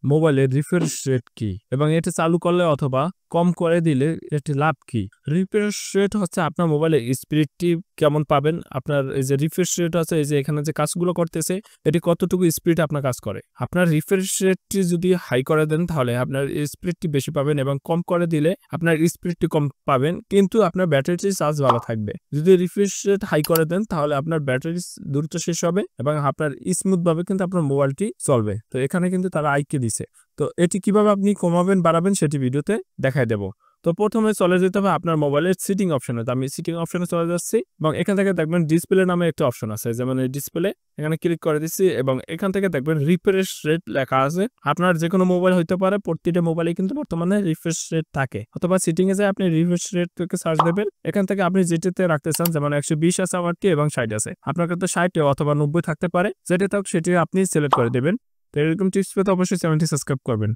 মোবাইলের refresh rate কি এবং এটা চালু করলে অথবা কম করে দিলে এটি লাভ কি? রিফ্রেশ রেট হচ্ছে আপনার মোবাইলের স্পিডটি কেমন পাবেন, আপনার এই যে রিফ্রেশ রেট আছে এই যে এখানে যে কাজগুলো করতেছে এটি কতটুকু স্পিড আপনার কাজ করে। আপনার রিফ্রেশ রেটটি যদি হাই করে দেন তাহলে আপনার স্পিডটি বেশি পাবেন এবং কম করে দিলে আপনার স্পিডটি কম পাবেন, কিন্তু আপনার ব্যাটারিটি চার্জ ভালো থাকবে। যদি রিফ্রেশ রেট হাই করে দেন তাহলে আপনার ব্যাটারি দ্রুত শেষ হবে এবং আপনার স্মুথ ভাবে কিন্তু আপনার মোবাইলটি চলবে। তো এখানে কিন্তু তারা আইকে দিছে। তো এটি কিভাবে আপনি কমাবেন বাড়াবেন সেটি ভিডিওতে দেখাই দেব। তো প্রথমে চলে যেতে হবে আপনার মোবাইলের সিটিং অপশনে। তো আমি সিটিং অপশনে চলে যাচ্ছি এবং এখান থেকে দেখবেন ডিসপ্লে নামে একটা অপশন আছে, যেমন এই ডিসপ্লে, এখানে ক্লিক করে দিচ্ছি এবং এখান থেকে দেখবেন রিফ্রেশ রেট লেখা আছে। আপনার যে কোনো মোবাইল হইতে পারে, প্রতিটা মোবাইলে কিন্তু বর্তমানে রিফ্রেশ রেট থাকে। অথবা সিটিং এ যায় আপনি রিফ্রেশ রেট থেকে সার্চ দেবেন, এখান থেকে আপনি যেটাতে রাখতে চান, যেমন 120 আছে আমারটি এবং 60 আছে, আপনার কাছে 60 অথবা 90 থাকতে পারে, যেটা থাক সেটি আপনি সিলেক্ট করে দেবেন। তো এরকম টিপস পেতে অবশ্যই চ্যানেলটি সাবস্ক্রাইব করবেন।